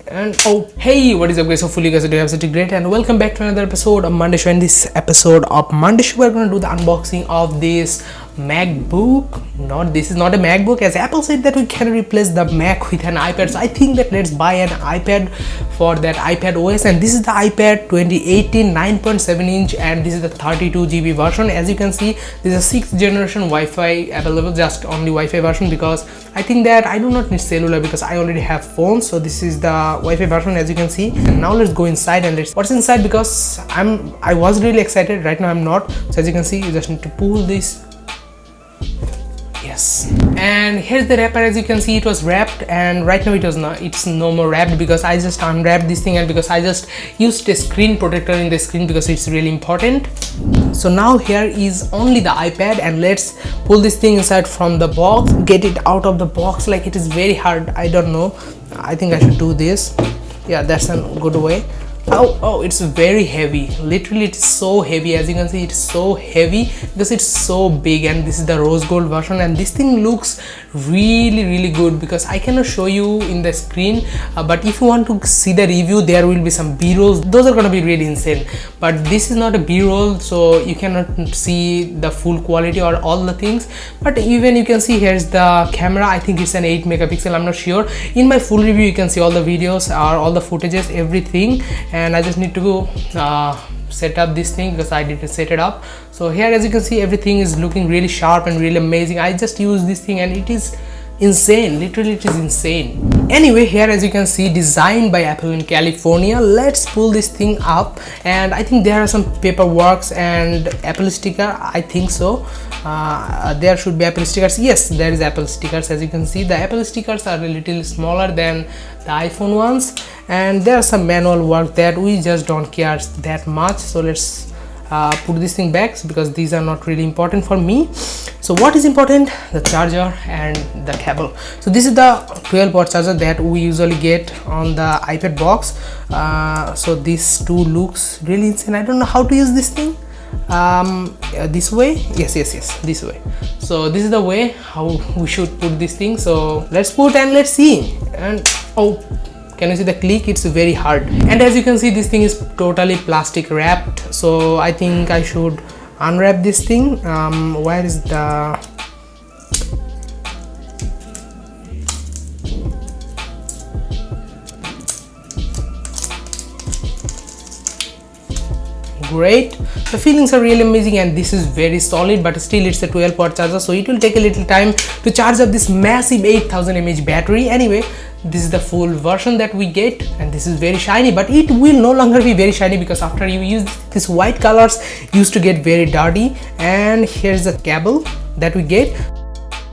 And oh hey, what is up guys? Hopefully you guys are doing absolutely great, and welcome back to another episode of Monday Show. In this episode of Monday Show, we're going to do the unboxing of this MacBook. This is not a MacBook, as Apple said that we can replace the Mac with an iPad. So I think that let's buy an iPad for that iPad OS, and this is the iPad 2018 9.7 inch, and this is the 32 GB version. As you can see, this is a 6th generation Wi-Fi available, just only Wi-Fi version, because I think that I do not need cellular because I already have phones. So this is the Wi-Fi version, as you can see. And now let's go inside and let's what's inside, because I was really excited. Right now I'm not. So as you can see, you just need to pull this. Yes, and here's the wrapper. As you can see, it was wrapped, and right now it's no more wrapped because I just unwrapped this thing, and because I just used a screen protector in the screen because it's really important. So now here is only the iPad, and let's pull this thing inside from the box, get it out of the box. Like, it is very hard. I don't know, I think I should do this. Yeah, that's a good way. Oh, it's very heavy. Literally, it's so heavy. As you can see, it's so heavy because it's so big, and this is the rose gold version, and this thing looks really good because I cannot show you in the screen, but if you want to see the review, there will be some b-rolls. Those are gonna be really insane, but this is not a b-roll, so you cannot see the full quality or all the things. But even you can see, here's the camera. I think it's an 8 megapixel, I'm not sure. In my full review, you can see all the videos or all the footages, everything. And I just need to go set up this thing because I didn't set it up. So here, as you can see, everything is looking really sharp and really amazing. I just use this thing and it is insane. Literally, it is insane. Anyway, here, as you can see, designed by Apple in California. Let's pull this thing up, and I think there are some paperworks and Apple sticker. I think so. There should be Apple stickers. Yes, there is Apple stickers. As you can see, the Apple stickers are a little smaller than the iPhone ones, and there are some manual work that we just don't care that much. So let's put this thing back because these are not really important for me. So what is important? The charger and the cable. So this is the 12-port charger that we usually get on the iPad box. So this too looks really insane. I don't know how to use this thing. This way. Yes, this way. So this is the way how we should put this thing. So let's put and let's see. And oh, can you see the click? It's very hard. And as you can see, this thing is totally plastic wrapped. So I think I should unwrap this thing. Where is the great? The feelings are really amazing, and this is very solid, but still it's a 12-port charger, so it will take a little time to charge up this massive 8000 mAh battery. Anyway, this is the full version that we get, and this is very shiny, but it will no longer be very shiny because after you use this, white colors used to get very dirty. And here's the cable that we get.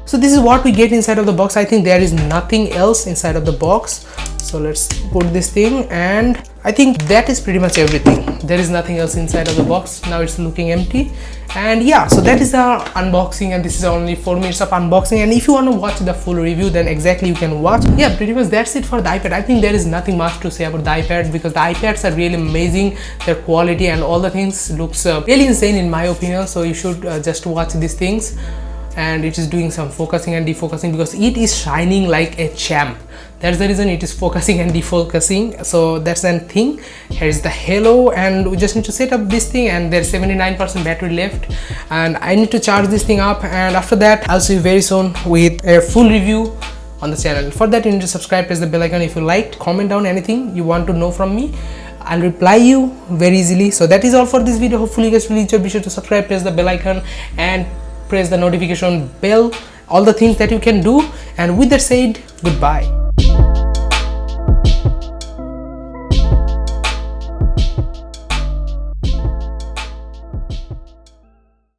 So this is what we get inside of the box. I think there is nothing else inside of the box. So let's put this thing, and I think that is pretty much everything. There is nothing else inside of the box. Now it's looking empty. And yeah, so that is the unboxing, and this is only 4 minutes of unboxing. And if you want to watch the full review, then exactly you can watch. Yeah, pretty much that's it for the iPad. I think there is nothing much to say about the iPad because the iPads are really amazing. Their quality and all the things looks really insane in my opinion. So you should just watch these things. And it is doing some focusing and defocusing because it is shining like a champ. That's the reason it is focusing and defocusing. So that's the thing. Here is the halo, and we just need to set up this thing, and there's 79% battery left, and I need to charge this thing up, and after that I'll see you very soon with a full review on the channel. For that, you need to subscribe, press the bell icon if you liked, comment down anything you want to know from me. I'll reply you very easily. So that is all for this video. Hopefully you guys will enjoy. Be sure to subscribe, press the bell icon, and press the notification bell, all the things that you can do. And with that said, goodbye.